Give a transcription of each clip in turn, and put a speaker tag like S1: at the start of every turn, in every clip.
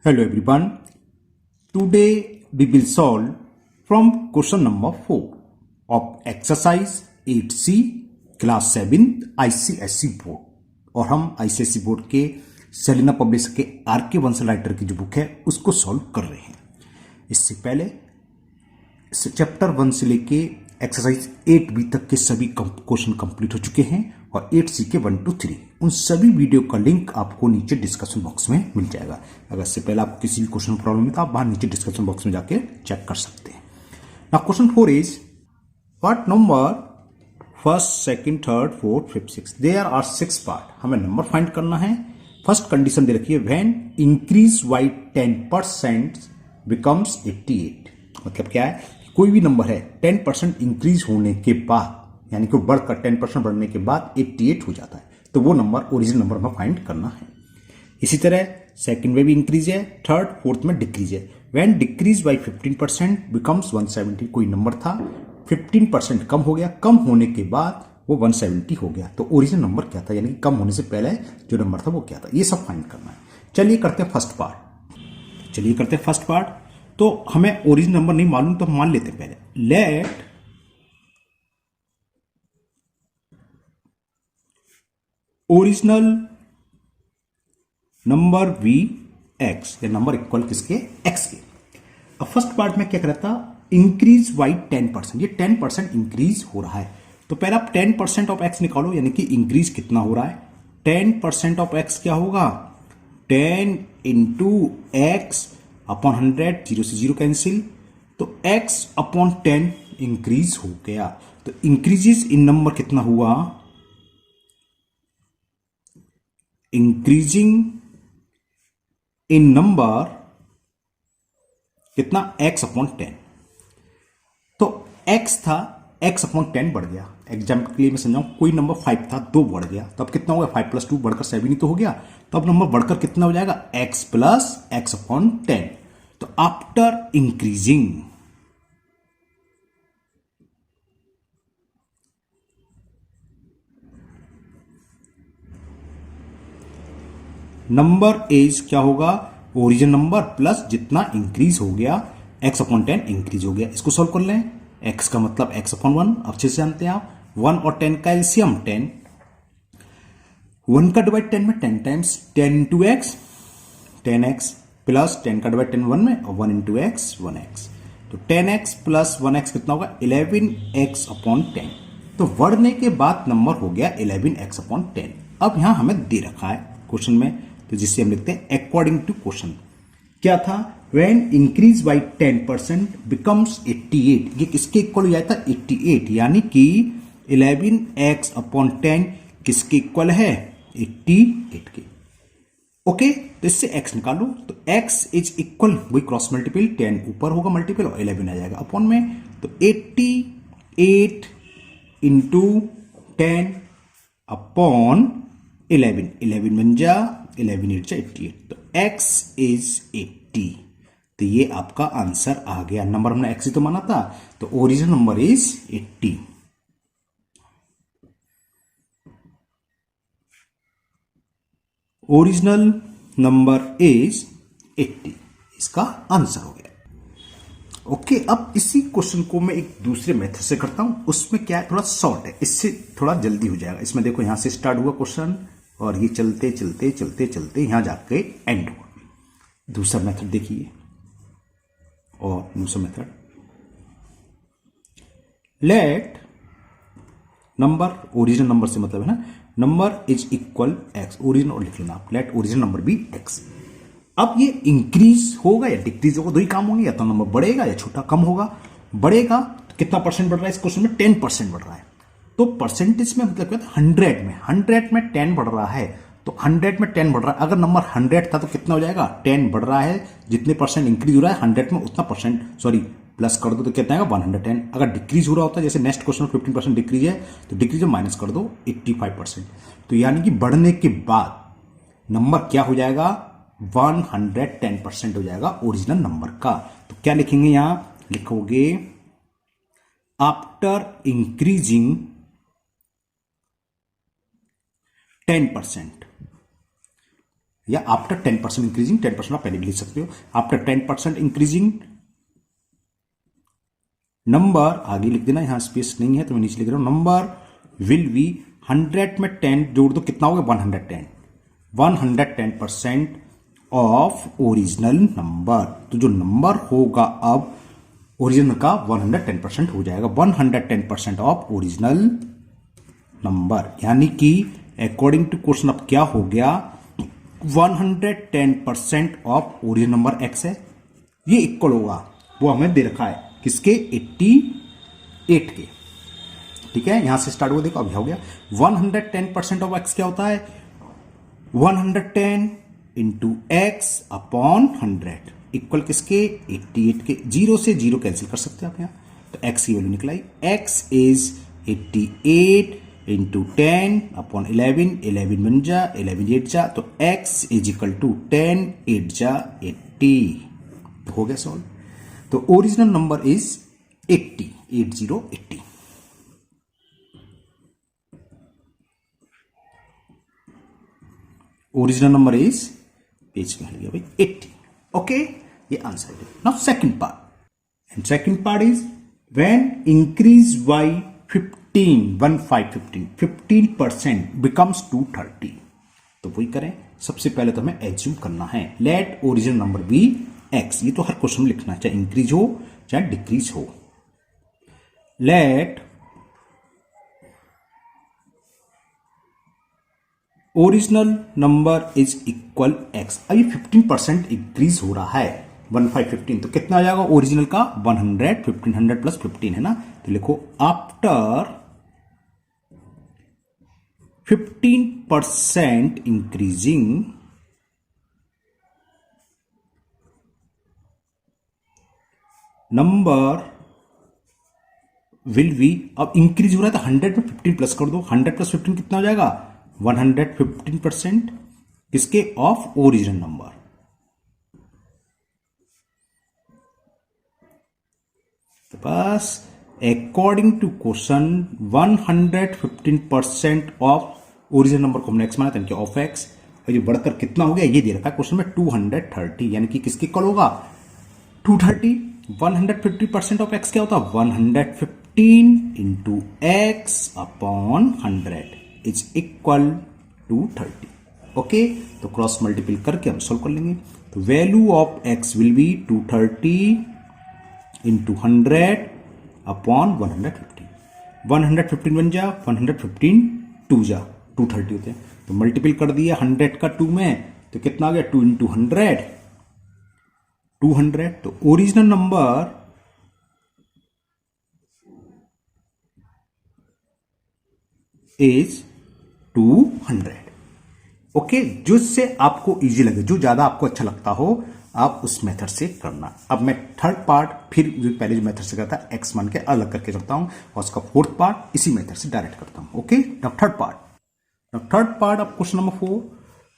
S1: Hello everyone. Today we will solve from question number 4 of exercise 8C class 7 ICSE board और हम ICSE board के Selina publisher के R K. Bansal writer की जो book है उसको सॉल्व कर रहे हैं। इससे पहले चैप्टर 1 से लेके एक्सरसाइज 8B तक के सभी क्वेश्चन कंप्लीट हो चुके हैं और 8C के 1 to 3 उन सभी वीडियो का लिंक आपको नीचे डिस्कशन बॉक्स में मिल जाएगा। अगर इससे पहले आपको किसी भी क्वेश्चन प्रॉब्लम है तो आप वहां नीचे डिस्कशन बॉक्स में जाके चेक कर सकते हैं। Now question 4 is what number first, second, third, fourth, fifth, six, there are 6 part. हमें नंबर फाइंड करना है। फर्स्ट कंडीशन दे रखी है व्हेन इंक्रीज बाई 10% बिकम्स 88। मतलब क्या है, कोई भी नंबर है 10% इंक्रीज होने के बाद यानी कि बढ़कर 10% बढ़ने के बाद 88 हो जाता है, तो वो नंबर ओरिजिनल नंबर में फाइंड करना है। इसी तरह सेकंड में भी इंक्रीज है, थर्ड फोर्थ में डिक्रीज है। When decrease by 15% becomes 170। कोई नंबर था 15% कम हो गया, कम होने के बाद वो 170 हो गया, तो ओरिजिनल नंबर क्या था, यानी कि कम होने से पहले जो नंबर था वो क्या था, ये सब फाइंड करना है। चलिए करते हैं फर्स्ट पार्ट। तो हमें ओरिजिनल नंबर नहीं मालूम तो हम मान लेते हैं पहले। Let original number be x, या नंबर इक्वल किसके, एक्स के। अब फर्स्ट पार्ट में क्या कर रहा था, इंक्रीज बाई 10%। ये 10% इंक्रीज हो रहा है, तो पहले आप 10% ऑफ एक्स निकालो, यानी कि इंक्रीज कितना हो रहा है। 10% ऑफ एक्स क्या होगा, 10 इंटू एक्स अपॉन 100, 0 से 0 कैंसिल, तो x अपॉन 10 इंक्रीज हो गया। तो इंक्रीजेस इन नंबर कितना हुआ, इंक्रीजिंग इन नंबर कितना, x अपॉन 10। तो x था, x अपॉन 10 बढ़ गया। एग्जाम्पल के लिए मैं समझाऊं, कोई नंबर 5 था, 2 बढ़ गया, तो अब कितना हो गया, 5 + 2 बढ़कर 7 ही तो हो गया। तो अब नंबर बढ़कर कितना हो जाएगा, x प्लस x अपॉन 10। तो आफ्टर इंक्रीजिंग नंबर इज क्या होगा, ओरिजिनल नंबर प्लस जितना इंक्रीज हो गया, x अपॉन 10 इंक्रीज हो गया। इसको सॉल्व कर लें। x का मतलब x अपॉन 1 अच्छे से जानते हैं आप। 1 और 10 का एलसीएम 10, 1 का डिवाइड 10 में 10 times 10 into x 10x plus 10 का डिवाइड 10 1 में और 1 इंटू एक्स 1x, तो 10x प्लस 1x कितना होगा, 11x अपॉन 10। तो बढ़ने के बाद नंबर हो गया 11x अपॉन 10। अब यहां हमें दे रखा है क्वेश्चन में, तो जिससे हम लिखते हैं अकॉर्डिंग टू क्वेश्चन क्या था, व्हेन इंक्रीज बाई 10% बिकम्स 88। ये किसके इक्वल हो जाता है, 88, यानी कि 11x अपॉन 10 किसके इक्वल है, 88 के। ओके, तो इससे x निकालो, तो x इज इक्वल, वही क्रॉस मल्टीपल, 10 ऊपर होगा मल्टीपल और 11 आ जाएगा अपॉन में, तो 88 इंटू 10 अपॉन 11, 11 बन जा 11 8 जा 88, तो x इज 80। तो ये आपका आंसर आ गया। नंबर हमने x ही तो माना था, तो original number is 80। Original number is 80, इसका आंसर हो गया। ओके, अब इसी क्वेश्चन को मैं एक दूसरे मेथड से करता हूं, उसमें क्या है, थोड़ा शॉर्ट है, इससे थोड़ा जल्दी हो जाएगा। इसमें देखो यहां से स्टार्ट हुआ क्वेश्चन और ये चलते चलते चलते चलते यहां जाके एंड हुआ। दूसरा मेथड देखिए, और दूसरा method, let number, original number से मतलब है ना, number is equal x, original और लिख लेना आप, let original number be x. अब ये इंक्रीज होगा या डिक्रीज होगा, दो ही काम होंगे, या तो नंबर बढ़ेगा या छोटा कम होगा। बढ़ेगा तो कितना परसेंट बढ़ रहा है इस क्वेश्चन में, 10% बढ़ रहा है, तो परसेंटेज में मतलब क्या, 100 में 10 बढ़ रहा है, तो 100 में 10 बढ़ रहा है। अगर नंबर 100 था तो कितना हो जाएगा, 10 बढ़ रहा है, जितने परसेंट इंक्रीज हो रहा है 100 में उतना परसेंट, सॉरी प्लस कर दो तो कितना आएगा 110। अगर डिक्रीज हो रहा होता है, जैसे नेक्स्ट क्वेश्चन में 15% डिक्रीज है, तो डिक्रीज में माइनस कर दो 85%, तो यानी कि बढ़ने के बाद नंबर क्या हो जाएगा, 110% हो जाएगा ओरिजिनल नंबर का। तो क्या लिखेंगे, यहां लिखोगे आफ्टर इंक्रीजिंग 10%, या आफ्टर 10% इंक्रीजिंग, 10% आप पहले भी लिख सकते हो। आफ्टर 10% इंक्रीजिंग नंबर, आगे लिख देना, यहां स्पेस नहीं है तो मैं नीचे लिख रहा हूं, नंबर विल बी 100 में 10 जोड़ दो, कितना होगा 110, 110% ऑफ ओरिजिनल नंबर। तो जो नंबर होगा अब ओरिजिनल का 110% हो जाएगा, 110% ऑफ ओरिजिनल नंबर। यानी कि अकॉर्डिंग टू क्वेश्चन अब क्या हो गया, 110% ऑफ ओरिजिनल नंबर एक्स है, ये इक्वल होगा, वो हमें दे रखा है किसके, 88 के। ठीक है, यहां से स्टार्ट हुआ, देखो अभी हो गया 110% ऑफ एक्स क्या होता है, 110 इंटू एक्स अपॉन 100 इक्वल किसके, 88 के। जीरो से जीरो कैंसिल कर सकते हैं आप यहां, तो एक्स की वैल्यू निकलाई, एक्स इज 88 इंटू 10 अपॉन 11, 11 बन जा, 11 8 जा, तो एक्स इज इक्वल टू 10 8 जा 80, तो हो गया सॉल्व। तो original number is 80, 8080। Original number is, page में गया भाई 80। ओके, ये आंसर है। Now second part, and second part is when increase by 15% becomes 230। तो वही करें, सबसे पहले तो हमें एज्यूम करना है, let original number be x. ये तो हर क्वेश्चन में लिखना है, चाहे इंक्रीज हो चाहे डिक्रीज हो। Let original number is equal x. अभी 15% इंक्रीज हो रहा है, 1515, तो कितना आ जाएगा ओरिजिनल का 100, 1500 प्लस 15 है ना, तो लिखो after 15% increasing number will B, अब इंक्रीज हो रहा है तो 100 में 15 प्लस कर दो, 100 प्लस 15 कितना हो जाएगा 115% किसके, ऑफ ओरिजिनल नंबर। तो बस according to question 115% of original number को हमने एक्स माना था, ऑफ एक्स, और ये बढ़कर कितना हो गया ये दे रखा है क्वेश्चन में 230, यानी कि किसके इक्वल होगा 230। 150% ऑफ एक्स क्या होता है 115 into x upon 100 is equal to 30। Okay, तो क्रॉस मल्टीपल करके हम सोल्व कर लेंगे। तो value of x will be 230 into 100 upon 115, 115 बन जा, 115 2 जा, 230 होते हैं, तो मल्टीपल कर दिया 100 का 2 में, तो कितना आ गया 2 इंटू 100 200। तो ओरिजिनल नंबर इज 200। ओके, जिससे आपको इजी लगे, जो ज्यादा आपको अच्छा लगता हो आप उस मेथड से करना। अब मैं थर्ड पार्ट फिर जो पहले जो मेथड से करता है एक्स मान के अलग करके करता हूं, और उसका फोर्थ पार्ट इसी मेथड से डायरेक्ट करता हूं। Okay, third part of question number 4,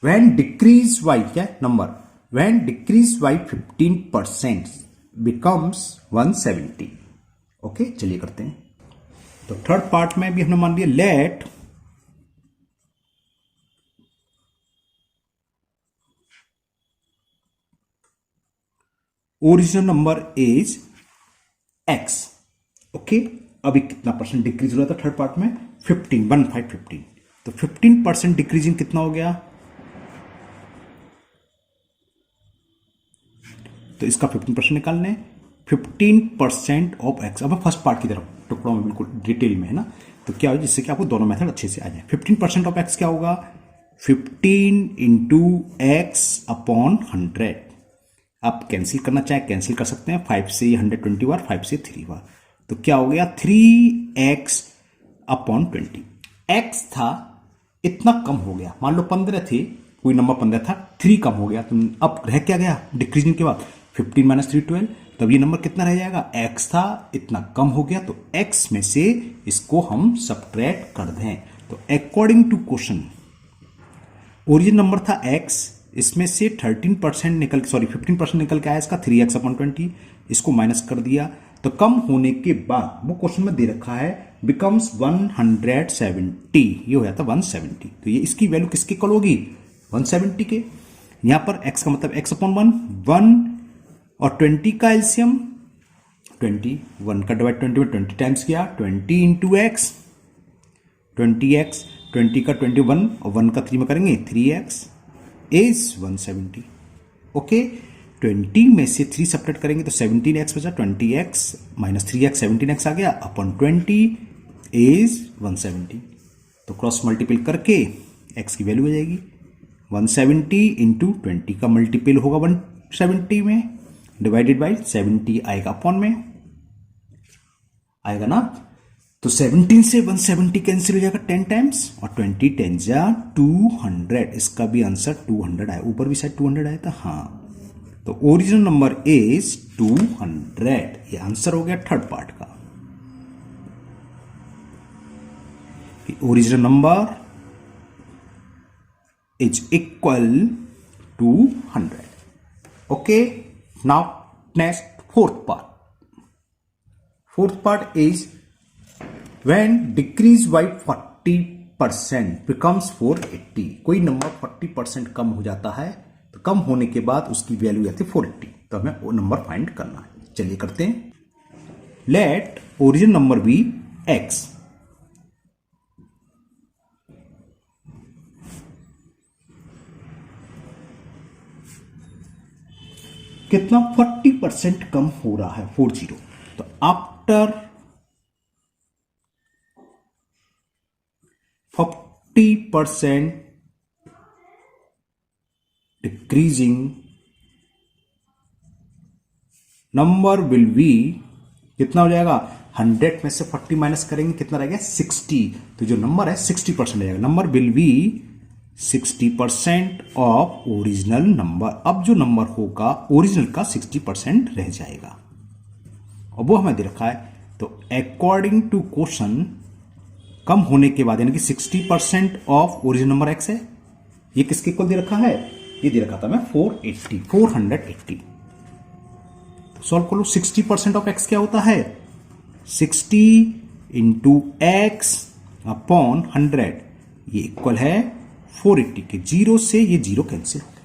S1: when decrease by क्या number, when decrease by 15% becomes 170। Okay, चलिए करते हैं। तो थर्ड पार्ट में भी हमने मान लिया, let original number is x. Okay, अभी कितना परसेंट डिक्रीज हो रहा था थर्ड पार्ट में 15, तो 15% डिक्रीजिंग कितना हो गया, तो इसका 15% निकालने, 15% ऑफ एक्स। अब फर्स्ट पार्ट की तरफ टुकड़ों में बिल्कुल डिटेल में है ना, तो क्या हो जिससे कि आपको दोनों मेथड अच्छे से आ जाए। 15% ऑफ एक्स क्या होगा 15 इंटू एक्स अपॉन 100। आप कैंसिल करना चाहे कैंसिल कर सकते हैं, 5 से 120 बार, 5 से 3 बार, तो क्या हो गया 3x अपॉन 20। एक्स था इतना कम हो गया, मान लो 15 थे, कोई नंबर 15 था, 3 कम हो गया, तो अब रह क्या गया डिक्रीजिंग के बाद 15 माइनस 3 12, तब ये नंबर कितना रह जाएगा, x था इतना कम हो गया, तो x में से इसको हम सब्ट्रैक्ट कर दें। तो according to question origin number था x, इसमें से 13% निकल, सॉरी 15% निकल के आया इसका 3x अपॉन 20, इसको माइनस कर दिया, तो कम होने के बाद वो क्वेश्चन में दे रखा है बिकम्स 170, ये हो जाता 170, तो ये इसकी वैल्यू किसके इक्वल होगी 170 के। यहां पर x का मतलब x अपॉन 1 और 20 का एलसीएम 21 का डिवाइड 20 में 20 टाइम्स किया 20 इंटू एक्स 20x 20 का 21 और 1 का 3 में करेंगे 3x इज 170। ओके 20 में से 3 सब्ट्रैक्ट करेंगे तो 17x बचा 20x माइनस 3x 17x आ गया अपॉन 20 इज 170। तो क्रॉस मल्टीपल करके x की वैल्यू आ जाएगी 170 इंटू 20 का मल्टीपल होगा 170 में डिवाइडेड बाई 70 आएगा अपॉन में आएगा ना। तो 17 से 170 कैंसिल हो जाएगा 10 टाइम्स और 20 10 जा 200। इसका भी आंसर 200 आया। ऊपर भी शायद 200 आया था हाँ। तो ओरिजिनल नंबर इज 200। ये आंसर हो गया थर्ड पार्ट का। Original number is equal to 100. Okay, now next fourth part. Fourth part is when decrease by 40% becomes 480. कोई नंबर 40% कम हो जाता है तो कम होने के बाद उसकी वैल्यू आती है 480। तो हमें वो नंबर फाइंड करना है। चलिए करते हैं। Let original number be x। कितना 40% कम हो रहा है 40। तो after 40% decreasing number will be कितना हो जाएगा 100 में से 40 माइनस करेंगे कितना रहेगा 60। तो जो नंबर है 60% रहेगा। Number will B 60% of original number. अब जो नंबर होगा ओरिजिनल का 60% रह जाएगा और वो हमें दे रखा है। तो अकॉर्डिंग टू क्वेश्चन कम होने के बाद यानी कि 60% ऑफ ओरिजिनल नंबर x है। ये किसके इक्वल दे रखा है ये दे रखा था मैं 480। तो सॉल्व कर लो। 60% ऑफ x क्या होता है 60 इंटू एक्स अपॉन 100 ये इक्वल है 480 के। जीरो से ये जीरो कैंसिल हो गया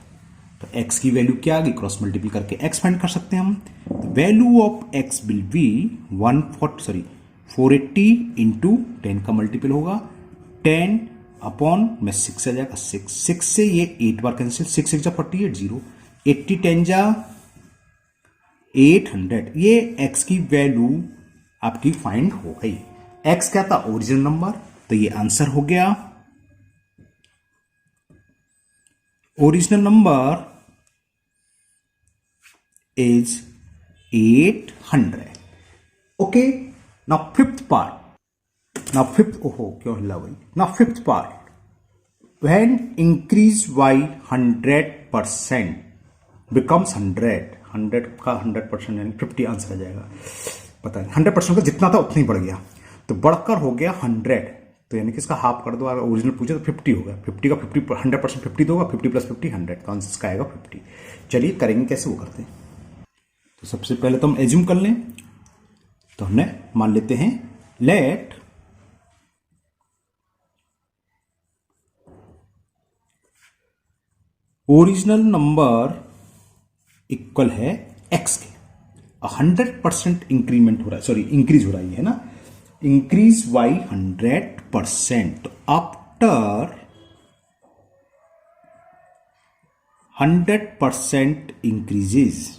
S1: तो x की वैल्यू क्या आ गई क्रॉस मल्टीपल करके x फाइंड कर सकते हैं हम। Value of x will be 480 into 10 का मल्टीपल होगा 10 अपॉन में 6 आ जाएगा 6 से ये 8 बार कैंसिल 6 जा 48 0 80 10 जा 800। ये x की वैल्यू आपकी फाइंड हो गई। x क्या था ओरिजिनल नंबर तो ये आंसर हो गया। Original number is 800. Okay, now fifth part. Now fifth, oh क्यों हिला भाई। Now fifth part. When increase by 100% becomes 100 का 100% यानी 50 आंसर आ जाएगा। पता नहीं 100% का जितना था उतना ही बढ़ गया तो बढ़कर हो गया 100। तो यानी कि इसका हाफ कर दो। अगर ओरिजिनल पूछे तो 50 होगा। 50 का 50 100% 50 तो होगा 50 प्लस 50 100 तो आंसर इसका आएगा 50। चलिए करेंगे कैसे वो करते हैं। तो सबसे पहले तो हम एज्यूम कर लें। तो हमने मान लेते हैं लेट ओरिजिनल नंबर इक्वल है x के 100% इंक्रीमेंट हो रहा है सॉरी इंक्रीज हो रहा है ना इंक्रीज बाई 100%। तो after 100% increases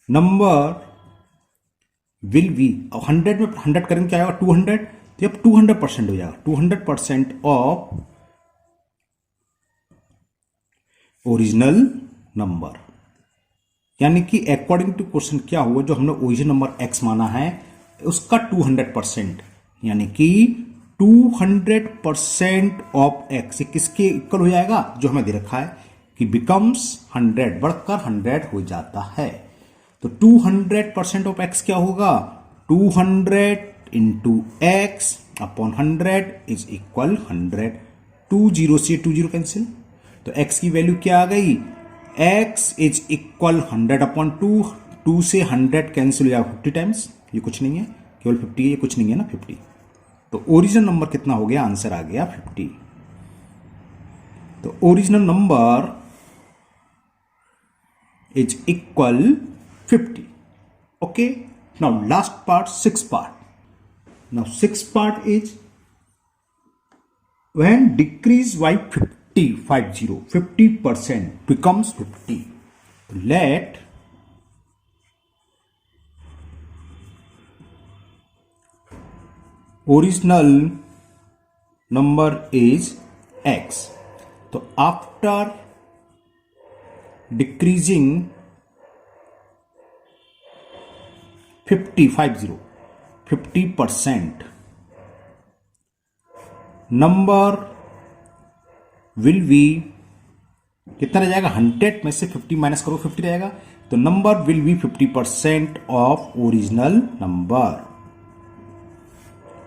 S1: number will B 100 में 100 करेंगे क्या आएगा 200 तो अब 200% हो जाएगा 200% ऑफ ओरिजिनल नंबर। यानी कि अकॉर्डिंग टू क्वेश्चन क्या हुआ जो हमने ओरिजिनल नंबर x माना है उसका 200% यानी कि 200% ऑफ x ये किसके इक्वल हो जाएगा जो हमें दे रखा है कि बिकम्स 100 बढ़कर 100 हो जाता है। तो 200% ऑफ x क्या होगा 200 into x upon 100 is equal 100। 20 से 20 कैंसिल तो x की वैल्यू क्या आ गई x इज इक्वल 100 अपॉन 2 से 100 कैंसिल हो जाएगा 50 टाइम्स। ये कुछ नहीं है केवल 50 ये कुछ नहीं है ना 50। तो ओरिजिनल नंबर कितना हो गया, आंसर आ गया 50। तो original number is equal 50। Okay, now last part, six part. Now sixth part is when decrease by 50% becomes 50. Let original number is x. तो after decreasing 50% number will be, कितना रह जाएगा, 100 में से 50 माइनस करो 50 रहेगा, तो number will be 50% of original number,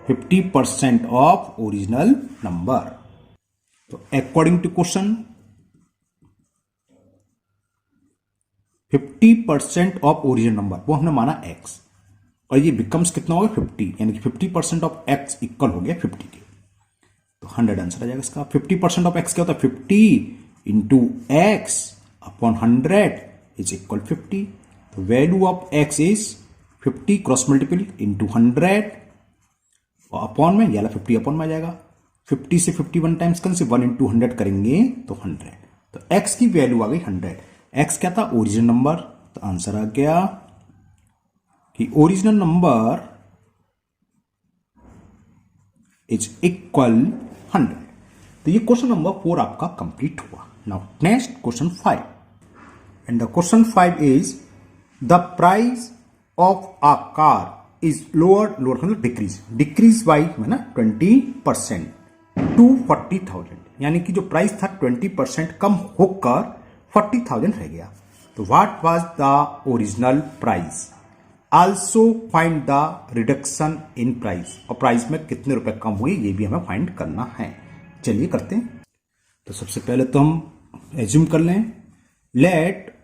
S1: 50% of original number. तो according to question 50% of original number वो हमने माना x, और ये बिकम्स कितना हो गया 50, यानी कि 50% ऑफ x इक्वल हो गया 50 के. तो 100 आंसर आ जाएगा इसका. 50% ऑफ x क्या होता है, 50 into x upon 100 is equal 50. तो value of x is 50 cross multiple into 100 और अपॉन में, याला 50 अपॉन में आ जाएगा. 50 से 51 टाइम्स करें, 1 इंटू 100 करेंगे तो 100. तो x की वैल्यू आ गई 100. x क्या था, ओरिजिनल नंबर. तो आंसर आ गया कि ओरिजिनल नंबर इज इक्वल 100. तो ये क्वेश्चन नंबर 4 आपका कंप्लीट हुआ. Now next question 5, and the question 5 is the price of a car is lower मतलब डिक्रीज बाई है ना 20% टू 40,000, यानी कि जो प्राइस था 20% कम होकर 40,000 रह गया. तो what was the original price, also find the reduction in price, और प्राइस में कितने रुपए कम हुए ये भी हमें फाइंड करना है. चलिए करते हैं. तो सबसे पहले तो हम एज्यूम कर लें, let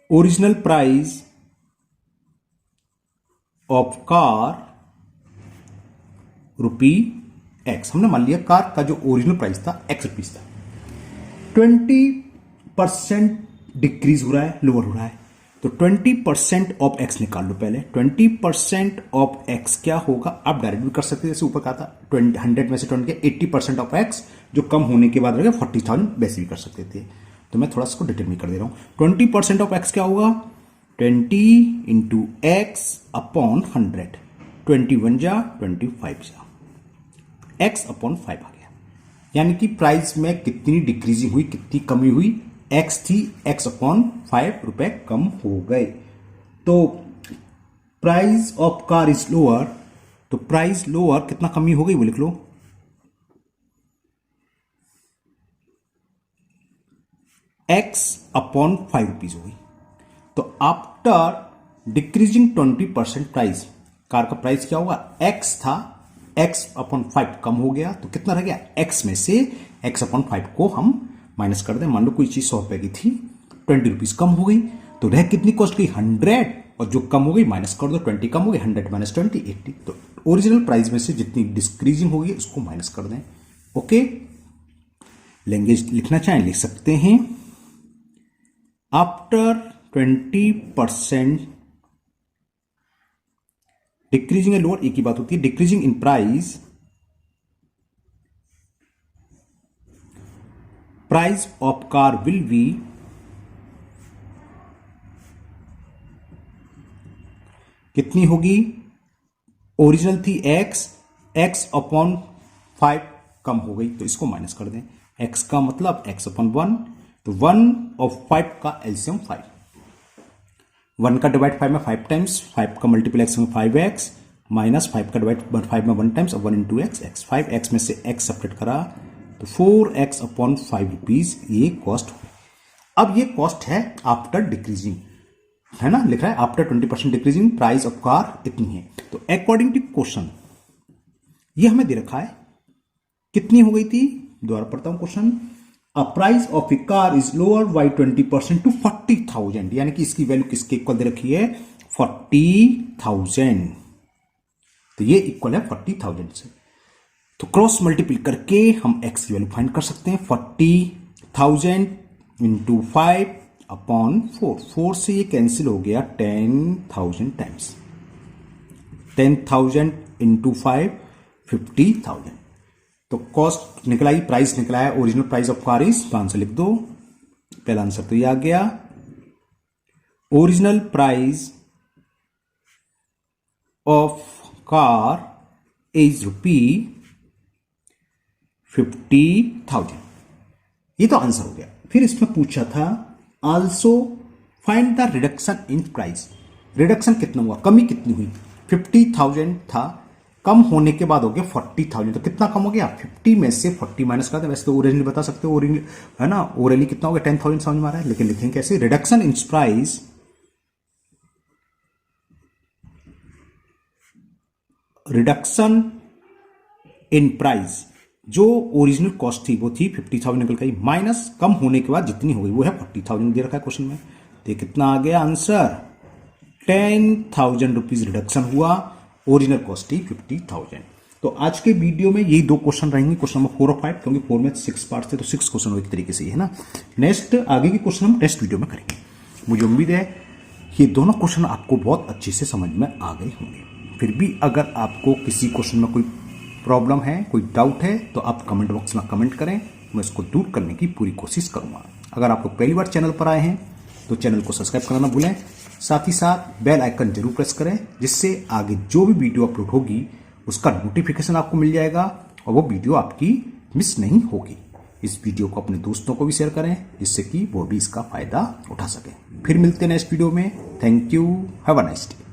S1: original price of car rupee x. हमने मान लिया कार का जो ओरिजिनल प्राइस था एक्स रुपीज था, 20% डिक्रीज हो रहा है, लोअर हो रहा है. तो 20% ऑफ एक्स निकाल लो पहले. 20% ऑफ एक्स क्या होगा, आप डायरेक्ट भी कर सकते हैं, जैसे ऊपर कहा था 100 में से 20 के 80% ऑफ एक्स जो कम होने के बाद रहेगा 40,000, वैसे भी कर सकते थे. तो मैं थोड़ा सा डिटेल में कर दे रहा हूं. 20% ऑफ एक्स क्या होगा, 20 इंटू एक्स अपॉन 100, 21 जा 25 जा, एक्स अपॉन 5 आ गया. यानी कि प्राइस में कितनी डिक्रीजिंग हुई, कितनी कमी हुई, एक्स थी, एक्स अपॉन 5 रुपए कम हो गए. तो price of car is lower, तो प्राइस लोअर कितना कमी हो गई वो लिख लो, एक्स अपॉन 5 रुपीज हो गई. तो आफ्टर डिक्रीजिंग 20% प्राइस, कार का प्राइस क्या होगा, एक्स था, एक्स अपॉन 5 कम हो गया, तो कितना रह गया, एक्स में से एक्स अपॉन 5 को हम माइनस कर दें. मान लो कोई चीज 100 रुपए की थी, 20 रुपीज कम हो गई, तो रह कितनी कॉस्ट गई 100, और जो कम हो गई माइनस कर दो, 20 कम हो गई, 100 माइनस 20 80. तो ओरिजिनल प्राइस में से जितनी डिक्रीजिंग होगी उसको माइनस कर दें. ओके, लैंग्वेज लिखना चाहें लिख सकते हैं. आफ्टर 20% डिक्रीजिंग है लोअर, एक ही बात होती है. Decreasing in price, price of car will be, कितनी होगी, ओरिजिनल थी एक्स, एक्स अपॉन 5 कम हो गई, तो इसको माइनस कर दें. एक्स का मतलब एक्स अपॉन 1, तो 1 और 5 का एलसीएम 5, 1 का डिवाइड 5 में 5 टाइम्स, 5 का मल्टीपल एक्स में 5x, माइनस 5 का डिवाइड 5 में 1 टाइम्स, और 1 इंटू एक्स, एक्स 5x में से x सेपरेट करा, तो 4x अपॉन 5 रुपीज ये कॉस्ट हुई. अब ये कॉस्ट है आफ्टर डिक्रीजिंग, है ना, लिख रहा है after 20% decreasing price of car इतनी है. तो अकॉर्डिंग टू क्वेश्चन ये हमें दे रखा है, कितनी हो गई थी, दोबारा पढ़ता हूं question. A price of a car is lower by 20% to 40,000, यानी कि इसकी वैल्यू किसके इक्वल दे रखी है, 40,000. तो ये इक्वल है 40,000 से। तो क्रॉस मल्टीपल करके हम x की वैल्यू फाइंड कर सकते हैं। 40,000 इंटू 5 अपॉन 4 से ये कैंसिल हो गया 10,000 टाइम्स। 10,000 इंटू 5 50,000। तो कॉस्ट निकला ही, प्राइस निकला है, original price of car is, answer लिख दो। पहला आंसर तो ये आ गया, original price of car is ₹50,000। ये तो आंसर हो गया। फिर इसमें पूछा था also find the reduction in price. Reduction कितना हुआ, कमी कितनी हुई। 50,000 था, कम होने के बाद हो गया 40,000। तो कितना कम हो गया, 50 में से 40 माइनस कर दे। वैसे तो ओरिजिनली बता सकते हो, ओरिजिनली है ना, ओरिजिनली कितना हो गया 10,000 समझ में आ रहा है, लेकिन लिखेंगे कैसे, reduction in price, reduction in price जो ओरिजिनल कॉस्ट थी वो थी 50,000 निकल गई, माइनस कम होने के बाद जितनी हो गई वो है 40,000 दे रखा है क्वेश्चन में। तो कितना आ गया आंसर, 10,000 रुपीज रिडक्शन हुआ, ओरिजिनल कॉस्ट थी 50,000। तो आज के वीडियो में यही दो क्वेश्चन रहेंगे, क्वेश्चन नंबर 4 और 5, क्योंकि 4 में 6 पार्ट थे तो 6 क्वेश्चन एक तरीके से है ना। नेक्स्ट आगे के क्वेश्चन हम नेक्स्ट वीडियो में करेंगे। मुझे उम्मीद है ये दोनों क्वेश्चन आपको बहुत अच्छे से समझ में आ गए होंगे। फिर भी अगर आपको किसी क्वेश्चन में कोई प्रॉब्लम है, कोई डाउट है, तो आप कमेंट बॉक्स में कमेंट करें, मैं इसको दूर करने की पूरी कोशिश करूंगा। अगर आप लोग पहली बार चैनल पर आए हैं तो चैनल को सब्सक्राइब करना ना भूलें, साथ ही साथ बेल आइकन जरूर प्रेस करें, जिससे आगे जो भी वीडियो अपलोड होगी उसका नोटिफिकेशन आपको मिल जाएगा और वो वीडियो आपकी मिस नहीं होगी। इस वीडियो को अपने दोस्तों को भी शेयर करें, जिससे कि वो भी इसका फायदा उठा सकें। फिर मिलते हैं नेक्स्ट वीडियो में। Thank you, have a nice day.